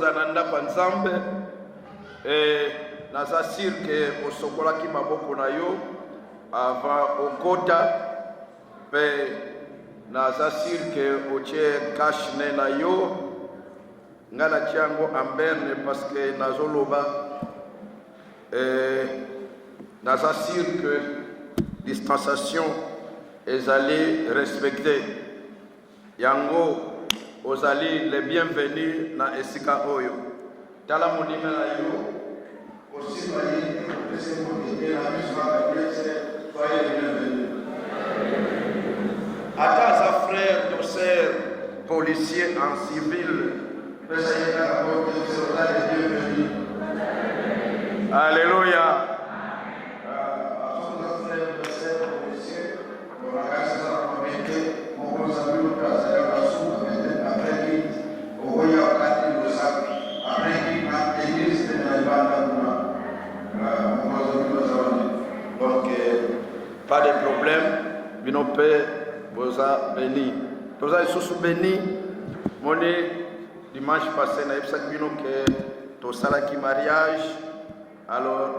kozananda kwa nzambe naza sirke osokola ki maboko na yo avant okota pe naza sirke oche kashne na yo ngala tiango amberne parce que nazoloba naza sirke distanciation ezali respecter yango ozali les bienvenus na esika oyo tala monima na yo aussi bali pese monite na biswa biese soyez les bienvenus ata sa frère docteur policier en civil pese na ko soyez les bienvenus alléluia. Donc, pas de problème, nous vous a béni. Vous avez sous béni, mon dimanche passé, nous avons dit que tout ça qui mariage, alors,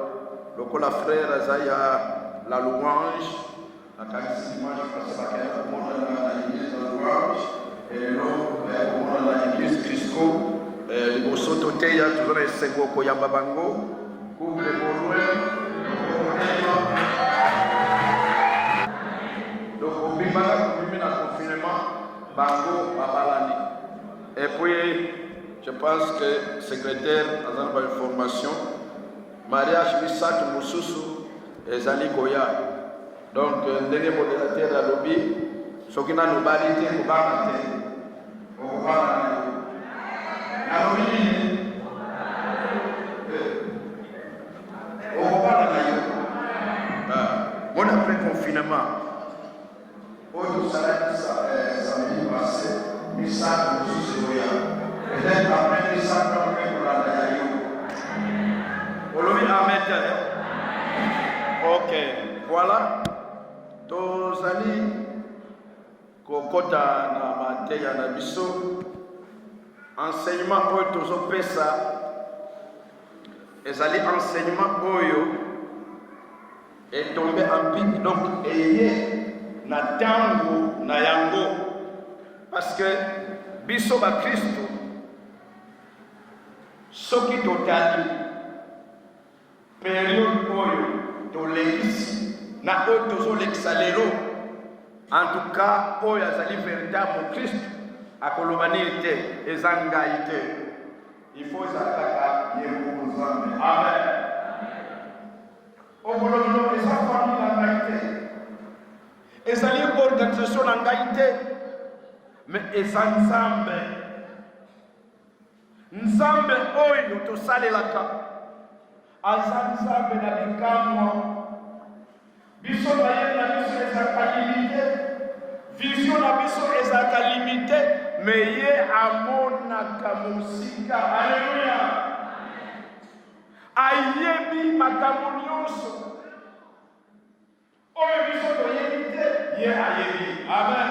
le frère Azaya, la louange, la qualité dimanche passé, la l'église de la louange, et l'autre, l'église Crisco, le Bosoto Teya, toujours les Sengo Koyamba Bango, couvre le Boloué, donc au Bimala, au confinement, Bango, Babalani. Et puis, je pense que le secrétaire a une information, mariage Missak Moussousou et Zali Koya. Donc, le modérateur à lobby, ce qui n'a pas été au Bamate, au Bamate. Bon après confinement, samedi passé, Missak Moussousou peut-être après Missak ok, voilà. Tozali kokota na mateya na biso enseignement oyo tozopesa ezali enseignement oyo etombé en pic donc eye na tango na yango parce que biso ba Kristo soki totali période oyo tolekisi na oyo tozolekisa lelo en tout cas oyo azali véritable Christ akoloba nini te eza ngai te il faut ezalaka ye moko nzambe amen okolobino eza famille na ngai te ezali organisation na ngai te mais eza nzambe nzambe oyo tosalelaka aza nzambe na bikamwa biso bayeli na biso ezalaka limité vision na biso ezalaka limité mais ye amonaka mosika alleluya ayebi makambo nyonso oyo biso toyebi te ye ayebi amen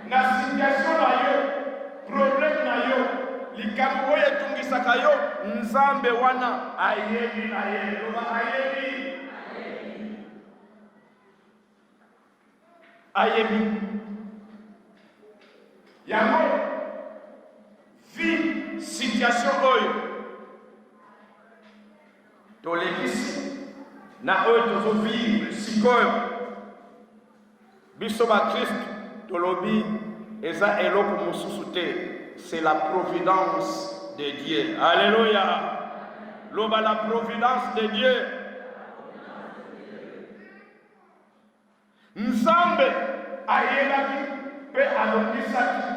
na situation na yo problème na yo likambo oyo etungisaka yo nzambe wana ayebi na ye loba ayebi ayebi yango vi situation oyo tolekisi na oyo tozovivre sikoyo biso bakristo tolobi eza eloko mosusu te c'est la providence de Dieu alléluia loba la providence de Dieu nzambe ayebaki mpe alongisaki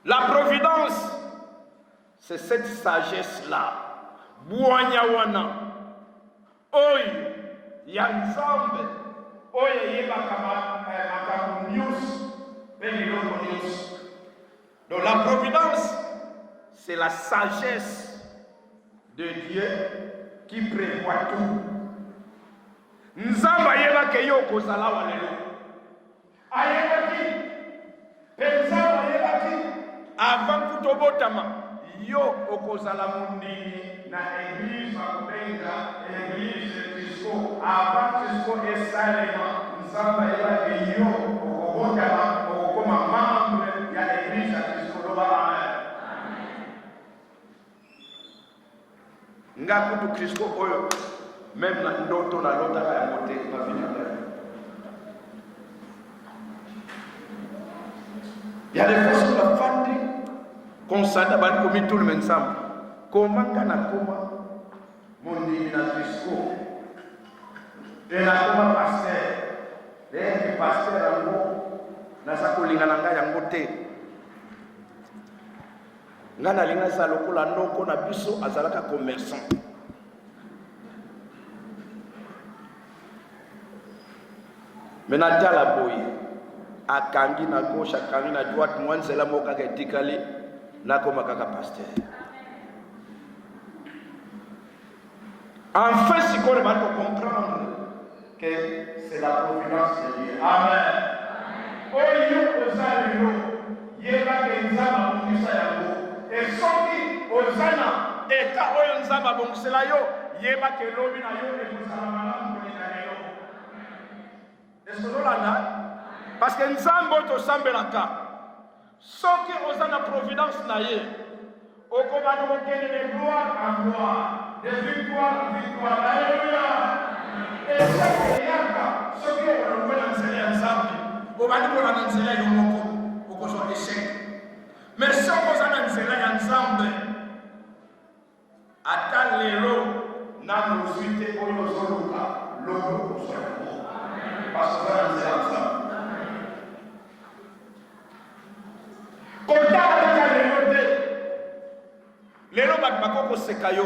la providence c'est cette sagesse là bwanya wana oyo ya nzambe oyo eyebaka makambo nyonso mpe biloko nyonso donc la providence c'est la sagesse de Dieu qui prévoit tout nzambe ayebaki yo kozala wa lelo ayebaki mpe nzambe ayebaki avant tobotama yo okozala mondimi na église bakubenga église Kristo avant Kristo esalema nzamba yebake yo okobotama okokoma membre ya église ya Kristo loba amen. Nga kutu Kristo oyo même na ndoto na lotaka ya mote na finale. Il y a des façons de faire qu'on s'adapte comme tout le monde ensemble. Comment qu'on a mon Christo et la comme pasteur, les pasteurs en gros, na sakolinga nanga yango te. Ngana linga sa lokola ndoko na biso azalaka commerçant. Menata la boye. Akangi na gauche, akangi na droite, moi c'est la moka qui est décalé, na comme kaka pasteur. Enfin, si on va comprendre que c'est la providence de Dieu. Amen. Oyo ozalelo, yeba ke nzamba bongisa yango. Et soki ozana eta oyo nzamba bongisela yo, yeba ke lobi na yo ekozala malamu koleka lelo. Est-ce que l'on parce que nzambo to sambelaka soki ozana providence na ye okobana kokende de gloire en gloire de victoire en victoire. Alléluia. Et soki yaka soki olongwela nzela ya nzambe obandi kolanda nzela yo moko okozwa échec. Mais soki ozana nzela ya nzambe ata lelo nano ozwi te oyo ozoluka loko okozwa yango parce que ozana nzela ya nzambe. Lelo bat bakoko seka yo.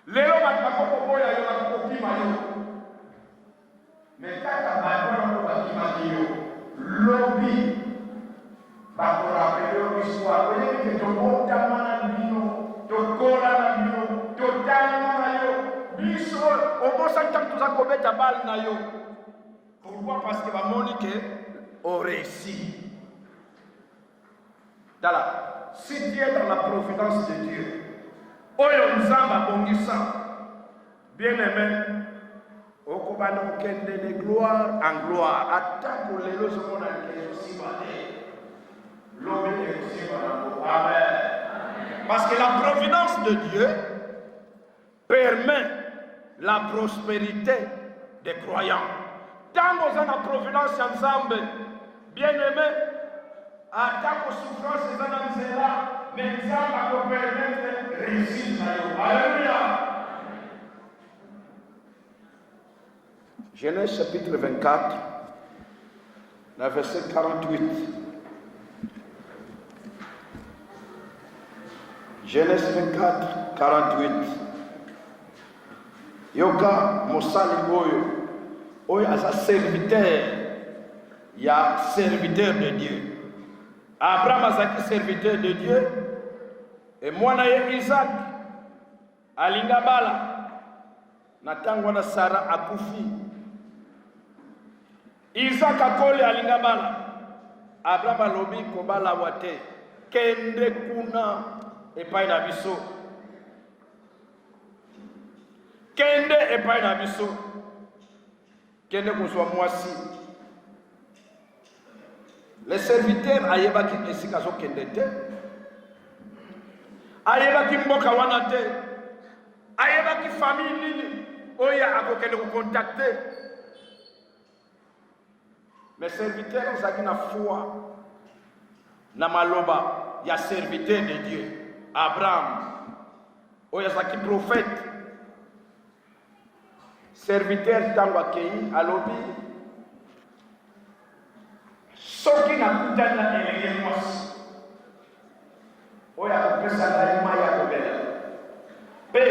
Lelo bat bakoko boya yo bakoko kima yo. Mais kaka bakona ko bakima yo. Lobi bakora pelo histoire. Oye que to monta mana bino, to kola na bino, to tanga na yo. Biso o bosa tam tuza ko beta bal na yo. Pourquoi? Parce que ba monique au réussi. Si tu es dans la providence de Dieu, oyo nzamba bongisa, bien aimé, okobana okende de gloire en gloire, attaque lelo somona aussi bate, l'homme est aussi bate. Amen. Parce que la providence de Dieu permet la prospérité des croyants. Tant que vous avez la providence ensemble, bien aimé, attaque aux souffrances des ananzela, mais ça va vous permettre de réussir. Alléluia. Genèse chapitre 24, le verset 48. Genèse 24, 48. Yoka Mosali Oyo asa serviteur, il y a serviteur de Dieu. Abraham azaki serviteur de Dieu et mwana ye Isaac alinga bala na tango na Sara akufi. Isaac akole alinga bala. Abraham alobi kobala wate kende kuna epai na biso. Kende epai na biso. Kende kozwa mwasi. Les serviteurs ayebaki esika zo kendete. Ayebaki mboka wana te. Ayebaki famille nini oya akokende ko contacter. Mais serviteurs ozaki na foi na maloba ya serviteur de Dieu. Abraham oya zaki prophète. Serviteur tango akei alobi soki na kutana elenge mwasi oya kopesa ngai mai ya kobela mpe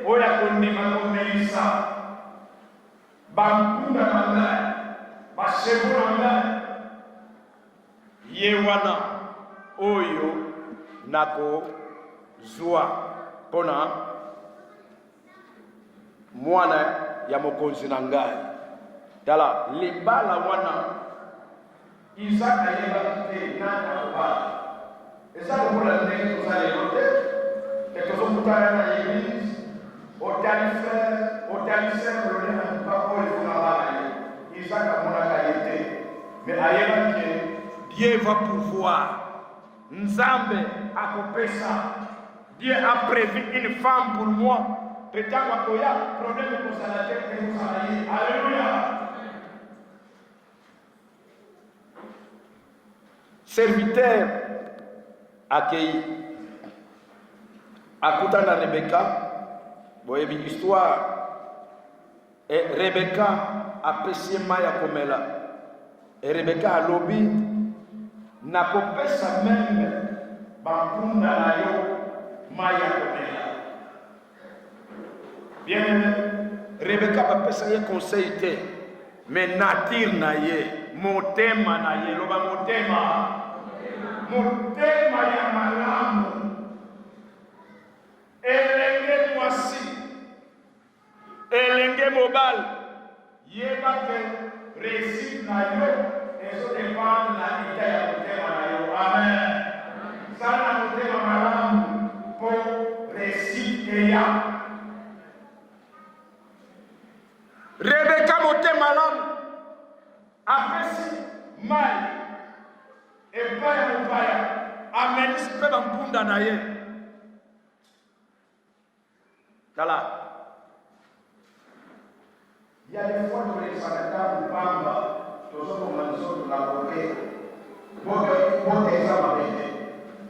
oya kondima komelisa bampunda na ngai basebo na ngai ye wana oyo nakozwa mpona mwana ya mokonzi na ngai. Tala libala wana Isaac ayebaki te nani akobala. Et ça, vous l'avez tous allés noter. Et que vous êtes à l'église, au talifère, le lien n'a pas pour les fondamentaux. Isaac a mon qualité. Mais ailleurs que Dieu va pouvoir. Nzambe a coupé ça. Dieu a prévu une femme pour moi. Peut-être qu'il y a un problème pour ça la tête que vous travaillez. Alléluia. Serviteur accueilli. Akutana Rebecca. Vous voyez une histoire. Et Rebecca a apprécié Maya comme elle. Et Rebecca a lobby. N'a pas sa même. Bampunda na yo Maya comme elle. Bien aimé, Rebecca va passer un conseil, mais nature na ye, motema na ye, loba motema ya malamu, elenge mwasi, elenge mobile, yeba que réussite na yo, et ça dépend de la idée ya motema na yo. Amen. Ça na motema malamu pour réussite ya. Rebecca motema malamu apesi mai epai ya mopaya amenisi mpe bampunda na ye. Tala, il y a des fois tolekisaka mopamba tozokoma biso tunakoke bote eza mabe te.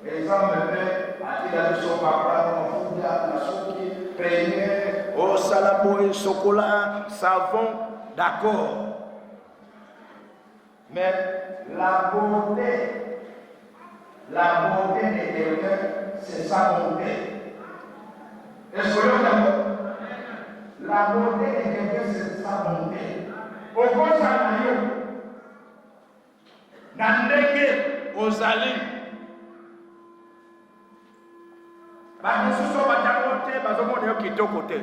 Exemple mpe atila biso papa mafuta na suki premier au salabo et chocolat, savon, d'accord. Mais la beauté de quelqu'un, c'est sa bonté. Est-ce que vous êtes d'accord? La beauté de quelqu'un, c'est sa bonté. Au contraire, Nandenge ozali. Bamosusu batakote bazomona yo kitoko te.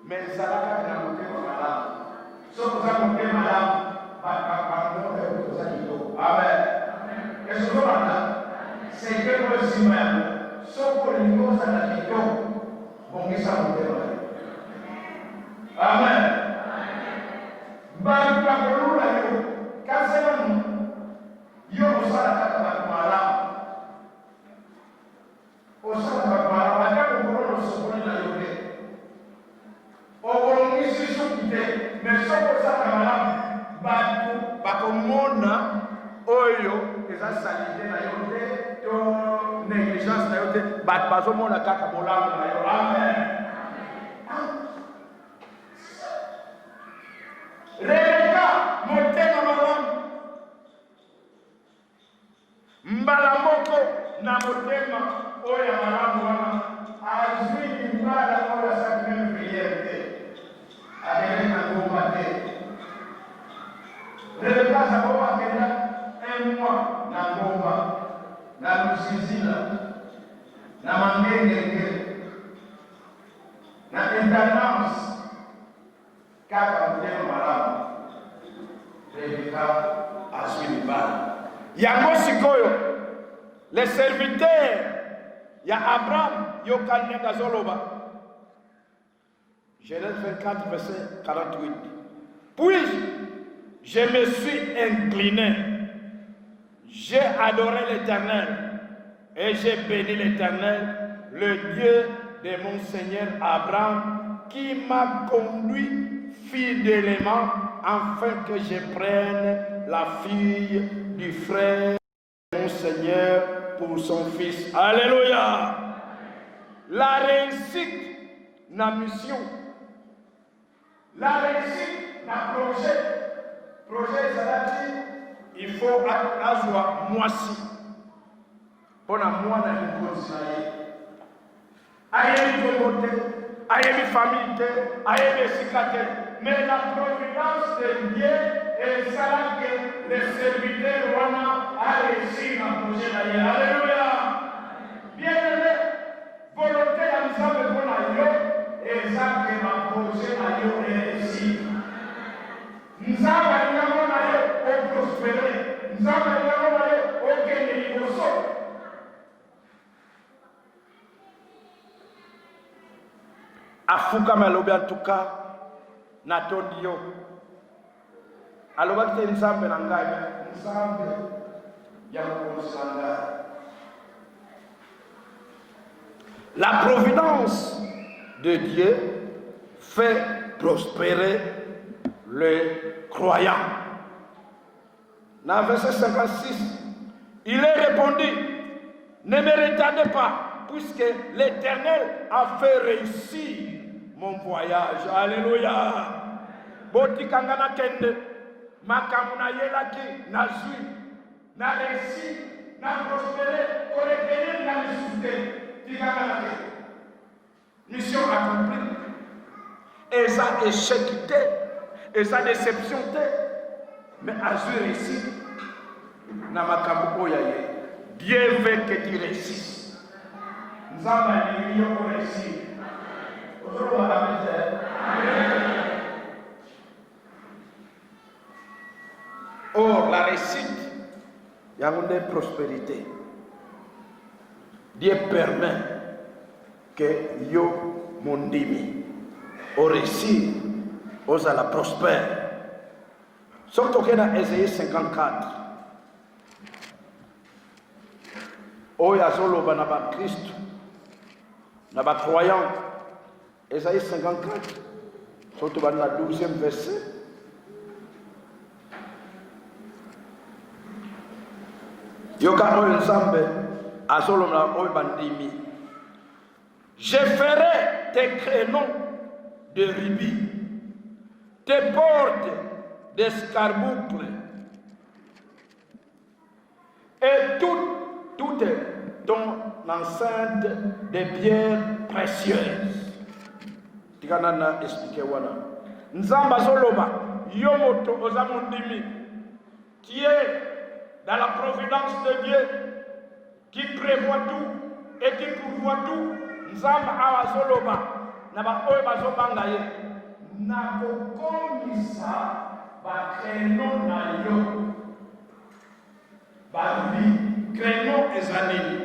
Mais ezalaka na motema malamu. Soki oza motema malamu, bakamona yo oza kitoko. Amen. Ezozolanda sekelo nsima yango. Soki olingi ozala kitoko, bongisa motema yo. Amen. Bato bakolula yo kaselamu yo osala kaka bato malamu. Osala bato malamu ata kokolo nosokoli na yo te. Okolongisi suki te, mais soki osala malamu bato bakomona oyo eza salite na yo te to négligence na yo te, bato bazomona kaka bolamu na yo. Amen. Rebecca motema malamu mbala moko na motema oyo ya malamu wana azwi libala oyo asaki meme priere te akende na ngomba te. Rebecca azako akenda un mois na ngomba na lusizila na mangengenge na internance kaka motema malamu. Rebecca azwi libala yango sikoyo les serviteurs ya Abraham yokanya gazoloba. Genèse 24 verset 48. Puis je me suis incliné, j'ai adoré l'Éternel et j'ai béni l'Éternel, le Dieu de mon Seigneur Abraham, qui m'a conduit fidèlement afin que je prenne la fille du frère de mon Seigneur pour son fils. Alléluia. La réussite na mission, la réussite na projet ezalaki il faut azwa mwasi mpona mwana likonzi na ye ayebi bongo te, ayebi famille te, ayebi esika te, mais la providence de Dieu ezala que le serviteur wana a réussi na projet na ye. Alléluia. Bien aimé, volonté ya Nzambe mpona yo eza ke ma projet na yo réussi. Nzambe alingamona yo oprospere, Nzambe alingamona yo okende liboso. afukama alobi en tout cas natondi yo alobaki te nzambe na ngai nzambe ya mokonzi na ngai. La providence de Dieu fait prospérer le croyant. Dans le verset 56, il est répondu, ne me retardez pas, puisque l'Éternel a fait réussir mon voyage. Alléluia. Botikanga na kende, makamu na yelaki, na zui, na réussi, na prospéré, orekene na misute. Tikanga na kende. Mission accomplie. Et ça échecité, et ça déceptionné. Mais Azur réussit. Namakamu oyaye. Dieu veut que tu réussisses. Nous avons réussi. Or, la réussite, il y a une prospérité. Dieu permet que yo mondimi au réussir, aux la prospère. Surtout que dans Ésaïe 54, où il y a Zoloba na Christ, na croyant, Ésaïe 54, surtout dans la 12e verset. Yoka oyo nzambe azolona oyo bandimi. Je ferai tes créneaux de rubis, tes portes d'escarboucle et toute ton enceinte de pierres précieuses. Tikanana expliqué wana. Nzamba zoloba yomoto ozamondimi qui est dans la providence de Dieu, qui prévoit tout et qui pourvoit tout. Nzamba awazoloba naba oyo bazobanga ye nakokomisa bakrenon na yo barubi krenon ezanini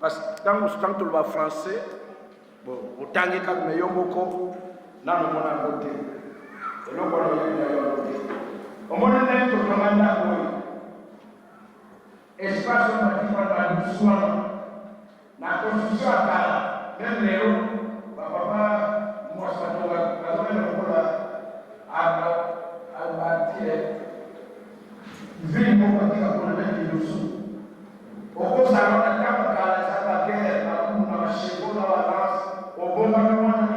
parce que tant que le français bon otangi kaka me yo moko na no mona ngote eloko na yo omona na to tomanda ko espace on va dire dans soin na construction akala même leo papa moi ça doit la abatie vimo katika kuona kidosu okosa na kama kala za guerre na kuna shiko na balance obomba na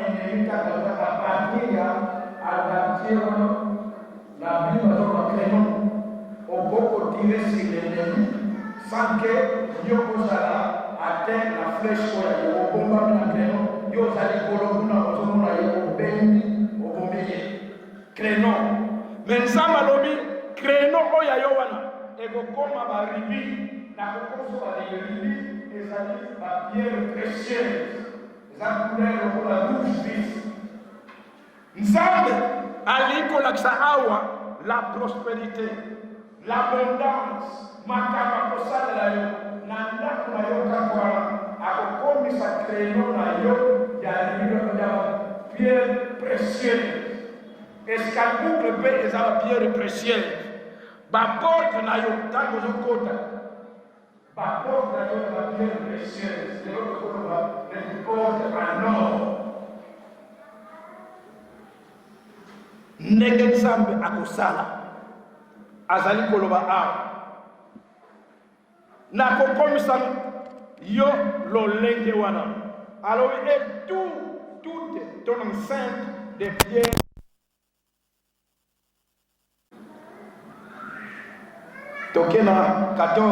endelea kwa patia abatie la Bible dans le créneau oboko tirer sur l'ennemi sans que yokosala atteindre la flèche pour la obomba na créneau yozali kolokuna ozomona yo obendi obomeye créneau. Mais nzamba lobi créneau oya yo wana ekokoma baribi na kokoso baribi ezali ba pierre précieuse za couleur pour la rouge vif. Nzambe alikolakisa awa la prospérité, l'abondance, makama kosalela yo na ndako na yo kakwana akokomisa créneau na yo ya ribi ya pierre précieuse. Escarboucle pe ezala pierre précieuse. Ba porte na yo tango zokota. Ba porte na yo la pierre précieuse. C'est l'autre côté va les portes en or. Ndenge nzambe akosala azali koloba awa nakokomisa yo lolenge wana. Alors et tout ton enceinte de pierre. Tokena 14.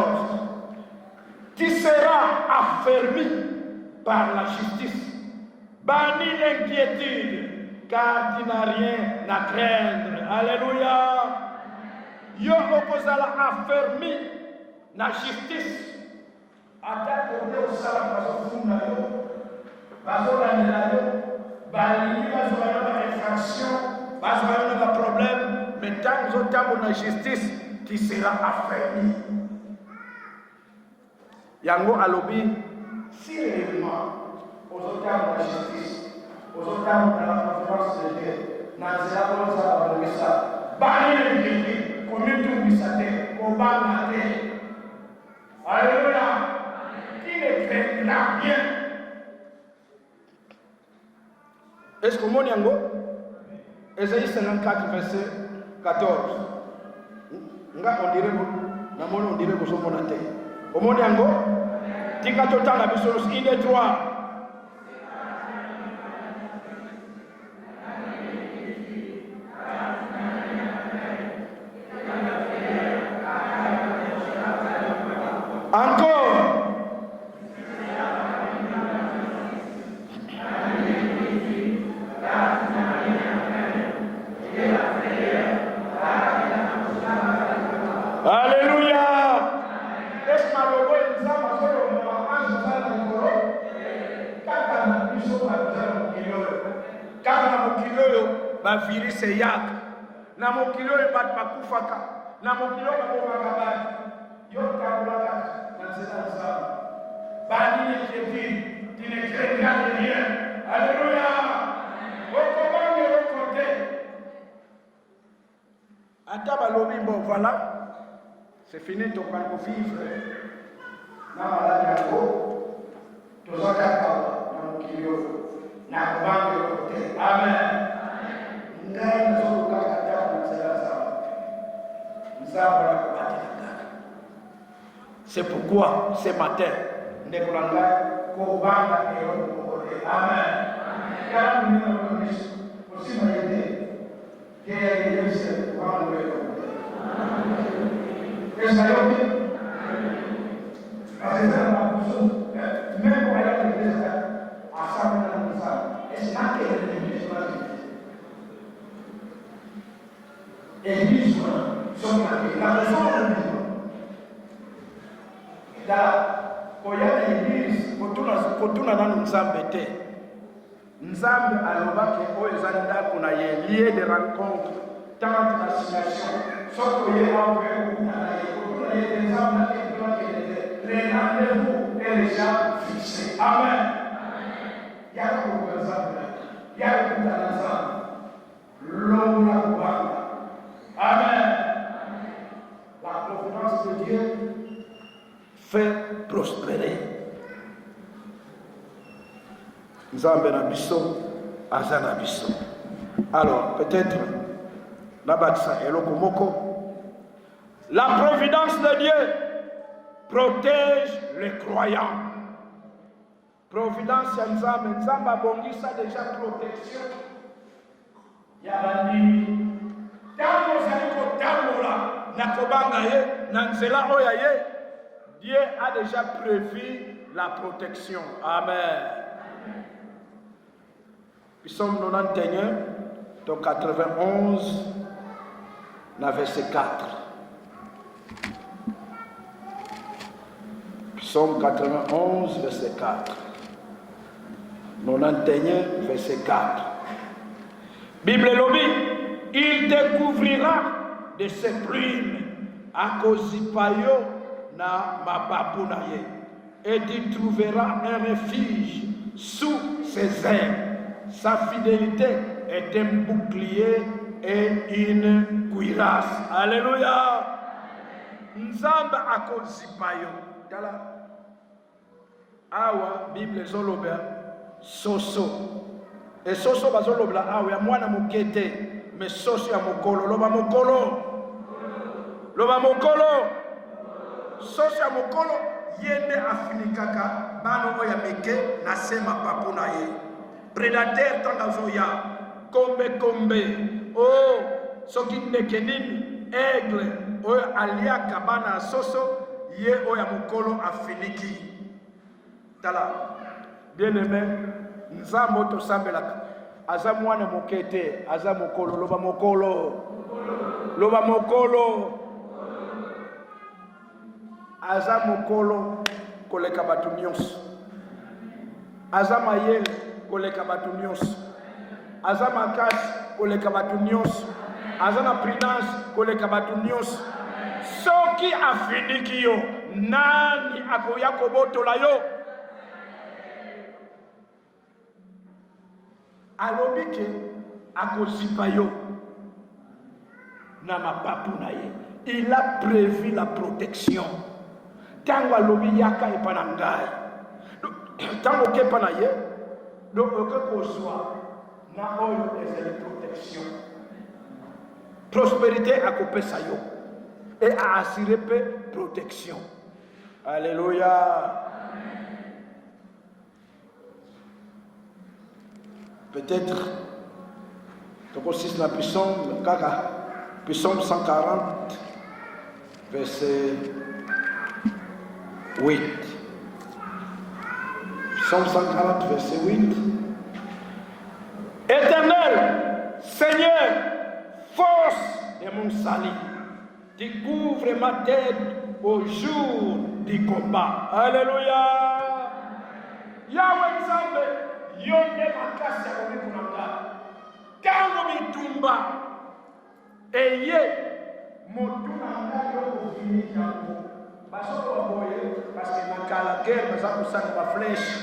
Tu seras affermi par la justice. Bannis l'inquiétude, car tu n'as rien à craindre. Alléluia. Yo okozala affermi na justice. Attaque au sala bazofuna yo. Bazolandela yo. Balingi bazolanda infraction. Bazolanda problème. Mais tant que vous na justice, qui sera affermi. Yango alobi, si réellement aux auteurs de la justice, ozotanga na conférence de Dieu na nzela koza babongisa bani lekiki komitumbisa te kobanga te. Alléluia. Qui ne craindra bien. Est-ce que mon yango Ésaïe 54 verset 14 nga on dirait na moni on dirait bozo mona te omoni yango tika totanga biso 1 et 3. Encore. Alléluia. Est-ce que le roi est ça parce que le roi est ça dans le coro? Quand on a plus sur la kilo, quand on a kilo, ba virus c'est yak. Na mo kilo e bat bakufaka. Na mo kilo ba ko bakabati. Yo kabulaka na zela zao. Bani ni kiti, tine krenga rien. Alléluia. Okobange okote. Ata balobi bon voilà. C'est fini ton parcours vivre. Na malade yako. Tozaka na mukilio. Na kubange okote. Amen. Ngai nzoka kata na zela zao. Nzamba la kubati. C'est pourquoi ce matin, nous avons Amen. Car nous avons aussi m'aider. Que Dieu va nous aider. Est-ce que parce que ça m'a poussé, même pour aller à l'église, à ça, est-ce que l'église va l'église, la raison de l'église. Da koya l'église kotuna nanu nzambe te. Nzambe alobaki oyo eza ndako na ye lieu de rencontre tant na situation soko ye awe okutana ye kotuna ye nzambe na kekuna le rendez-vous est déjà fixé. Amen. Yako nzambe yako kutana nzambe longa kubanga. Amen. La providence de Dieu fait prospérer. Nzambe na biso, aza na biso. Alors, peut-être, nabakisa eloko moko. La providence de Dieu protège les croyants. Providence ya Nzambe, Nzambe abongisa déjà protection. Ya bandimi. Tango zali kotambola na kobanga ye, na nzela oya ye. Dieu a déjà prévu la protection. Amen. Psaume 91, donc 91, verset 4. Psaume 91, verset 4. 91, verset 4. Bible lobi, il découvrira de ses plumes à Kosipayo na mababu na ye, et tu trouveras un refuge sous ses ailes. Sa fidélité est un bouclier et une cuirasse. Alléluia. Nzamba akozipayo. Tala. Awa Bible zolobea soso. Et soso bazolobla awa ya mwana mukete, mais soso ya mokolo loba mokolo. Loba mokolo. Soso ya mokolo yende afinikaka bano oya meke na sema papu na ye. Prédateur tangazoya kombe oh soki nekenini aigle oyo aliaka bana soso ye oya mokolo afiniki. Tala bien aimé nzambo to sambelaka aza mwana mokete aza mokolo loba mokolo loba mokolo aza mokolo koleka batu nyonso aza mayele koleka batu nyonso aza makasi koleka batu nyonso aza na prudence koleka batu nyonso. Soki afiniki yo nani akoya kobotola yo? alobike akozipa yo na mapapu na ye. Il a prévu la protection. Tango alobi yaka epa na ngai. Tango kepa na ye, donc oke kozwa na oyo ezali protection. Prospérité akopesa yo et a assuré protection. Alléluia. Peut-être, donc aussi la Psaume 140, verset 8. Psaume 140, verset 8. Éternel, Seigneur, force de mon salut, tu couvres ma tête au jour du combat. Alléluia. Yahweh Nzambe, yonde makasi ya komikunanga. Tango mitumba, eye, motuna nga yoko finiki yango. Basoko waboye, parce que na kala guerre, baza kusaka ba flèche.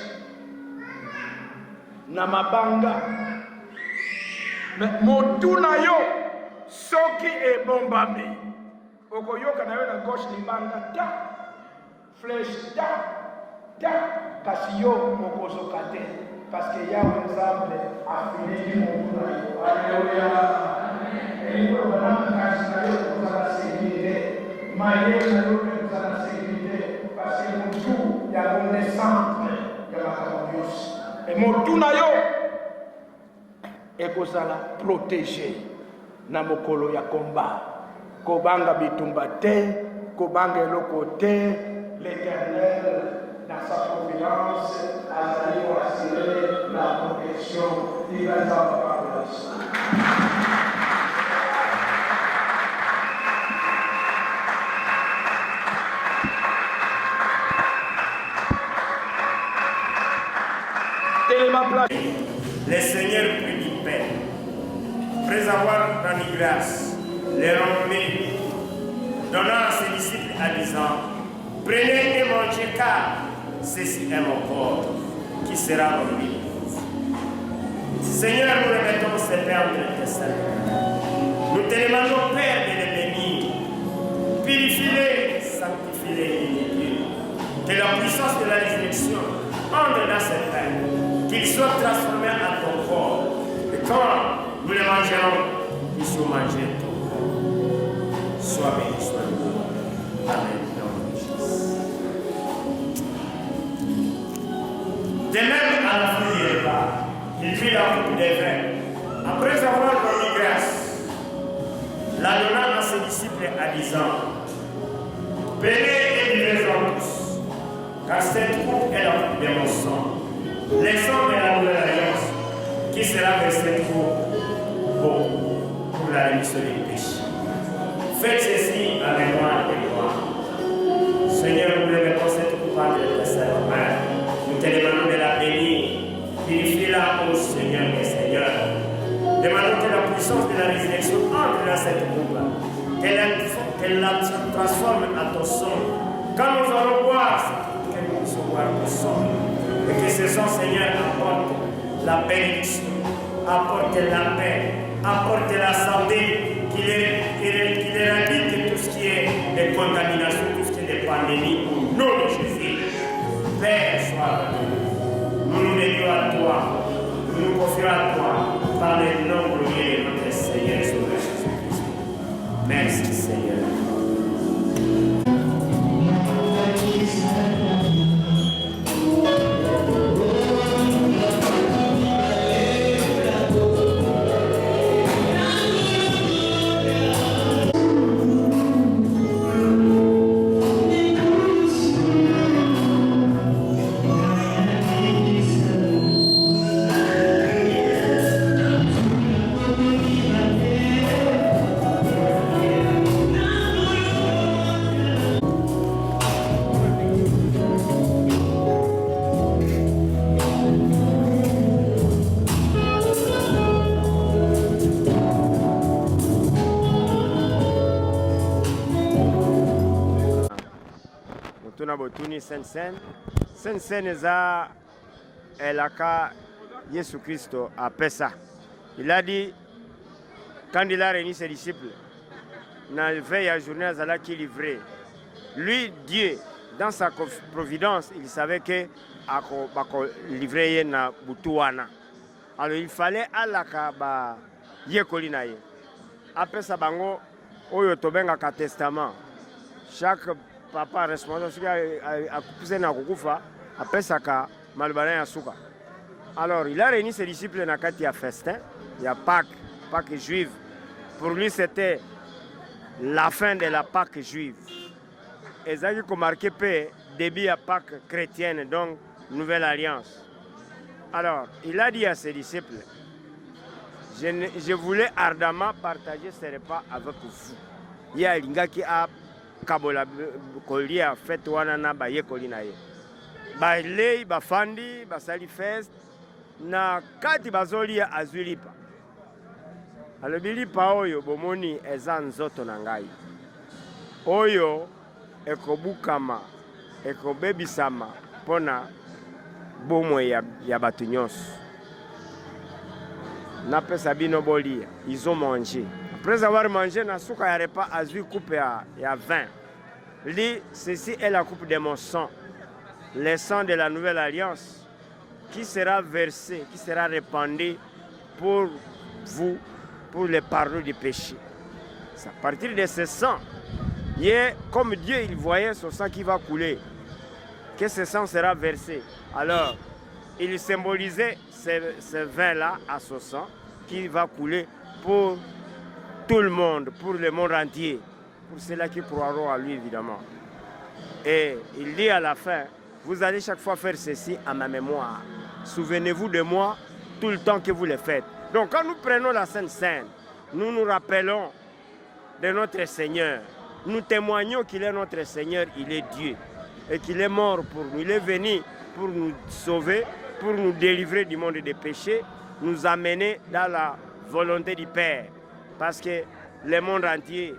Na mabanga. Mais motuna yo, soki ebombami. Okoyoka na yo na gauche libanga ta flèche ta kasi yo mokozoka te parce que Yahweh Nzambe afiniki motuna yo. Alléluia. Et nous avons kasi na yo kozala sécurité. Maye na yo kozala sécurité parce que motu ya bonne centre ya makambo nyonso. Et motuna yo ekozala protégé na mokolo ya combat. Kobanga bitumba te, kobanga eloko te, l'Éternel, dans sa providence, a allé assurer la protection. Il va s'en parler. Le Seigneur prit du paix. Après avoir rendu grâce, les renommés, donnant à ses disciples en disant, prenez et mangez car ceci est mon corps qui sera remis. Seigneur, nous remettons ces pères de tes saluts. Nous te demandons, Père, de les bénir. Purifie-les, sanctifie-les, unifie. Que la puissance de la résurrection entre dans ces pères, qu'ils soient transformés en ton corps. Et quand nous les mangerons, ils soient mangés ton corps. Sois béni, sois loué. Amen. De même, à la fin du repas, il prit la coupe des vins. Après avoir rendu grâce, la donnant à ses disciples en disant, prenez et buvez-en tous, car cette coupe est la coupe de mon sang, le sang de la nouvelle alliance, qui sera versé pour la rémission des péchés. Faites ceci en mémoire de moi. Seigneur, nous remettons cette coupe entre tes mains. Nous te demandons de la bénir. Purifie-la, ô Seigneur et Seigneur. Demandons que la puissance de la résurrection entre dans cette coupe. Qu'elle la transforme en ton sang. Quand nous allons boire, que nous puissions boire ton sang. Et que ce sang, Seigneur, apporte la bénédiction, apporte la paix, apporte la santé, qu'il éradique tout ce qui est des contaminations, tout ce qui est des pandémies, au nom de Jésus. Père, sois nous. Nous nous dédions à toi, nous nous confions à toi, par le nom glorieux de notre Seigneur et Sauveur Jésus-Christ. Merci, Seigneur. Botuni Sainte-Seine eza elaka Jésus Christ a fait ça. Il a dit, quand il a réuni ses disciples, dans la veille à journée, Azala qui livrait. Lui, Dieu, dans sa providence, il savait que livrer na butuana. Alors il fallait alaka ba yekolina ye. Après ça, bango, oyo tobenga ka testament. Chaque papa responsable a coupé na kukufa, après ça ka malbana ya suka. Alors il a réuni ses disciples na kati ya festin, il y a Pâques juive. Pour lui c'était la fin de la Pâque juive. Et ça qui a marqué le début à Pâque chrétienne, donc nouvelle alliance. Alors, il a dit à ses disciples, je voulais ardemment partager ce repas avec vous. Il y a un gars qui a kabola kolia fait wana na ba yekoli na ye. Ba lei ba fandi ba sali fest na kati bazoli azulipa. Alobili oyo bomoni eza nzoto na ngai. Oyo ekobukama ekobebisama pona bomo ya batu nyonso. Napesa bino bolia, ils ont mangé. Après avoir mangé, na souka ya repas azui coupe ya vin. Lui, ceci est la coupe de mon sang, le sang de la nouvelle alliance, qui sera versé, qui sera répandu pour vous, pour le pardon du péché. C'est à partir de ce sang, comme Dieu il voyait son sang qui va couler, que ce sang sera versé. Alors, il symbolisait ce vin-là à son sang qui va couler pour tout le monde, pour le monde entier, pour ceux-là qui croiront à lui évidemment. Et il dit à la fin, vous allez chaque fois faire ceci à ma mémoire. Souvenez-vous de moi tout le temps que vous le faites. Donc quand nous prenons la Sainte Seine, nous nous rappelons de notre Seigneur. Nous témoignons qu'il est notre Seigneur, il est Dieu. Et qu'il est mort pour nous. Il est venu pour nous sauver, pour nous délivrer du monde des péchés, nous amener dans la volonté du Père. Parce que le monde entier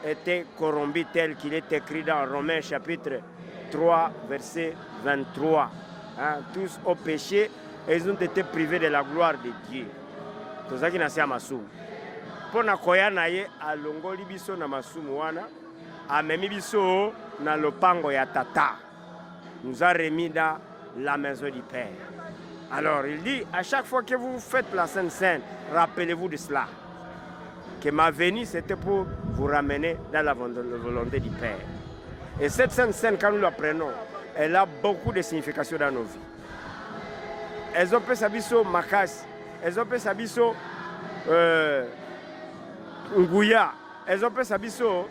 était corrompu tel qu'il est écrit dans Romains chapitre 3, verset 23. Tous au péché et ils ont été privés de la gloire de Dieu. C'est ça qui n'a pas masumu. Pour na koya na ye alongoli biso na masumu wana, amemi biso na lopango ya tata. Nous a remis dans la maison du Père. Alors il dit, à chaque fois que vous faites la Sainte Seine, rappelez-vous de cela. Que ma venue, c'était pour vous ramener dans la volonté du Père. Et cette Sainte Seine, quand nous la prenons, elle a beaucoup de significations dans nos vies. Elles ont fait sabiso makas, elles ont fait sabiso nguya, elles ont fait sabiso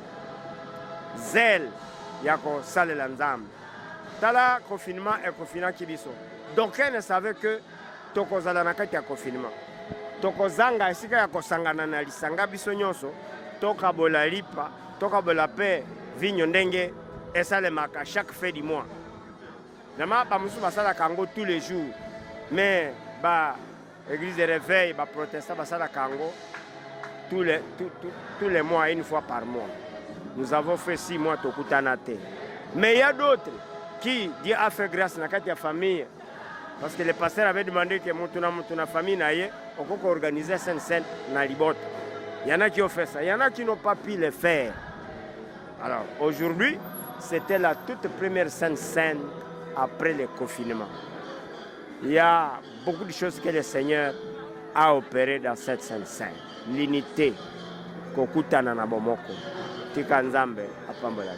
zèle, yako sale lanzam. Tala confinement et confinement qui biso. Donc elle ne savait que tokozala na kati ya confinement. Tokozanga esika ya kosangana na lisanga biso nyonso, tokabola lipa, tokabola pe vinyo ndenge esalemaka chaque fin du mois. Nama ba musu basala kango tous les jours. Mais ba église de réveil, ba protestant basala kango tous les mois, une fois par mois. Nous avons fait 6 mois tokutanate. Mais il y a d'autres qui Dieu a fait grâce dans la famille. Parce que le pasteur avait demandé que mon famille n'aille on organiser Sainte Seine dans Libota. Il y en a qui ont fait ça, il y en a qui n'ont pas pu le faire. Alors aujourd'hui, c'était la toute première Sainte Seine après le confinement. Il y a beaucoup de choses que le Seigneur a opérées dans cette Sainte Seine. L'unité, kokutana na bomoko, tika nzambe apambola.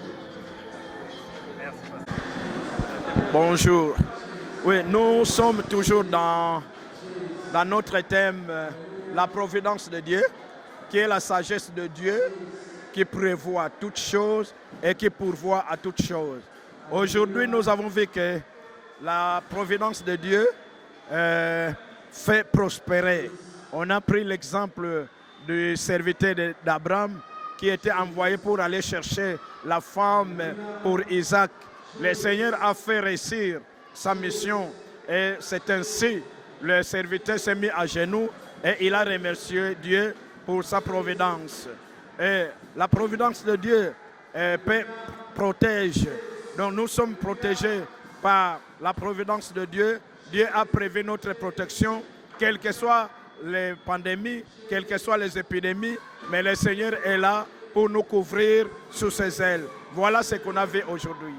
Bonjour. Oui, nous sommes toujours dans notre thème, la providence de Dieu, qui est la sagesse de Dieu, qui prévoit toutes choses et qui pourvoit à toutes choses. Aujourd'hui, nous avons vu que la providence de Dieu fait prospérer. On a pris l'exemple du serviteur d'Abraham qui était envoyé pour aller chercher la femme pour Isaac. Le Seigneur a fait réussir sa mission et c'est ainsi le serviteur s'est mis à genoux et il a remercié Dieu pour sa providence. Et la providence de Dieu protège. Donc nous sommes protégés par la providence de Dieu Dieu a prévu notre protection, quelles que soient les pandémies, quelles que soient les épidémies, mais le Seigneur est là pour nous couvrir sous ses ailes. Voilà ce qu'on a vu aujourd'hui.